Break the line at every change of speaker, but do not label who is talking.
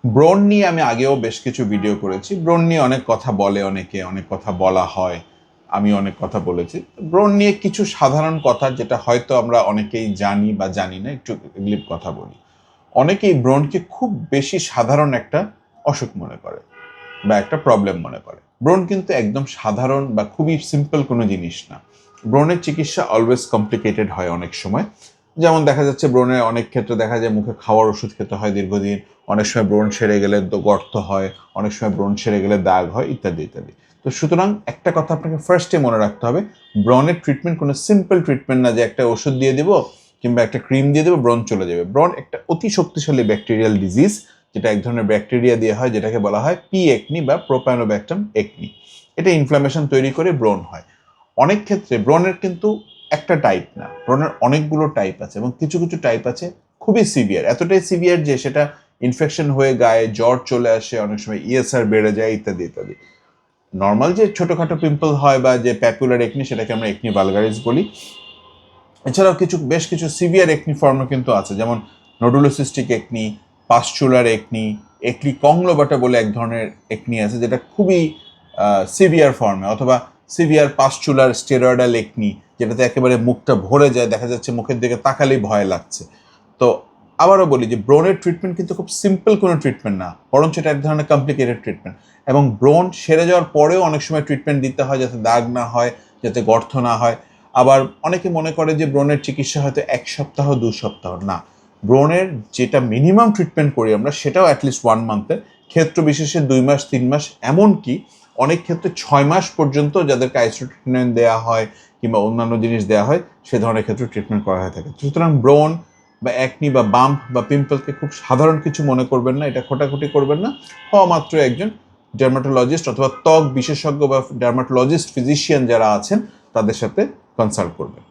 ব্রণ নিয়ে আমি আগেও বেশ কিছু ভিডিও করেছি। ব্রণ নিয়ে অনেক কথা বলে অনেকে, অনেক কথা বলা হয়। আমি অনেক কথা বলেছি। ব্রণ নিয়ে কিছু সাধারণ কথা যেটা হয়তো আমরা অনেকেই জানি বা জানি না, একটু এগুলি কথা বলি। অনেকেই ব্রণকে খুব বেশি সাধারণ একটা অসুখ মনে করে বা একটা প্রবলেম মনে করে। ব্রণ কিন্তু একদম সাধারণ বা খুবই সিম্পল কোনো জিনিস না। ব্রণের চিকিৎসা অলওয়েজ কমপ্লিকেটেড হয় অনেক সময়। যেমন দেখা যাচ্ছে ব্রণের অনেক ক্ষেত্রে দেখা যায় মুখে খাওয়ার ওষুধ খেতে হয় দীর্ঘদিন, অনেক সময় ব্রণ সেরে গেলে গর্ত হয়, অনেক সময় ব্রণ সেরে গেলে দাগ হয়, ইত্যাদি ইত্যাদি। তো সুতরাং একটা কথা আপনাকে ফার্স্টে মনে রাখতে হবে, ব্রণের ট্রিটমেন্ট কোনো সিম্পল ট্রিটমেন্ট না যে একটা ওষুধ দিয়ে দেবো কিংবা একটা ক্রিম দিয়ে দেবো ব্রণ চলে যাবে। ব্রণ একটা অতি শক্তিশালী ব্যাকটেরিয়াল ডিজিজ, যেটা এক ধরনের ব্যাকটেরিয়া দিয়ে হয়, যেটাকে বলা হয় পি একনি বা প্রোপানোব্যাক্টাম একনি। এটা ইনফ্লামেশন তৈরি করে ব্রণ হয়। অনেক ক্ষেত্রে ব্রণের কিন্তু একটা টাইপ না, ব্রণের অনেকগুলো টাইপ আছে এবং কিছু কিছু টাইপ আছে খুবই সিভিয়ার, এতটাই সিভিয়ার যে সেটা ইনফেকশন হয়ে গায়ে জ্বর চলে আসে, অনেক সময় ইএসআর বেড়ে যায়, ইত্যাদি ইত্যাদি। নর্মাল যে ছোটোখাটো পিম্পল হয় বা যে প্যাপুলার একনি, সেটাকে আমরা একনি ভালগারিস বলি। এছাড়াও বেশ কিছু সিভিয়ার একনি ফর্মও কিন্তু আছে, যেমন নোডুলোসিস্টিক একনি, পাস্চুলার একনি, একনি কংলোবাটা বলে এক ধরনের একনি আছে যেটা খুবই সিভিয়ার ফর্মে, অথবা সিভিয়ার পাস্চুলার স্টেরয়েডাল একনি, যেটাতে একেবারে মুখটা ভরে যায়, দেখা যাচ্ছে মুখের দিকে তাকালেই ভয় লাগছে। তো আবারও বলি যে ব্রণের ট্রিটমেন্ট কিন্তু খুব সিম্পল কোনো ট্রিটমেন্ট না, বরঞ্চ এটা এক ধরনের কমপ্লিকেটেড ট্রিটমেন্ট। এবং ব্রণ সেরে যাওয়ার পরেও অনেক সময় ট্রিটমেন্ট দিতে হয় যাতে দাগ না হয়, যাতে গর্ত না হয়। আবার অনেকে মনে করে যে ব্রণের চিকিৎসা হয়তো 1 সপ্তাহ 2 সপ্তাহ, না, ব্রণের যেটা মিনিমাম ট্রিটমেন্ট করি আমরা সেটাও অ্যাটলিস্ট 1 মান্থের, ক্ষেত্র বিশেষে 2 মাস 3 মাস, এমনকি অনেক ক্ষেত্রে 6 মাস পর্যন্ত যাদেরকে আইসোট্রিটমেন্ট দেওয়া হয় কিংবা অন্যান্য জিনিস দেওয়া হয় সে ধরনের ক্ষেত্রে ট্রিটমেন্ট করা হয়ে থাকে। সুতরাং ব্রণ বা একনি বা বাম্প বা পিম্পলকে খুব সাধারণ কিছু মনে করবেন না, এটা খোটাখুটি করবেন না। হওয়া মাত্র একজন ডার্মাটোলজিস্ট অথবা ত্বক বিশেষজ্ঞ বা ডার্মাটোলজিস্ট ফিজিশিয়ান যারা আছেন তাদের সাথে কনসাল্ট করবেন।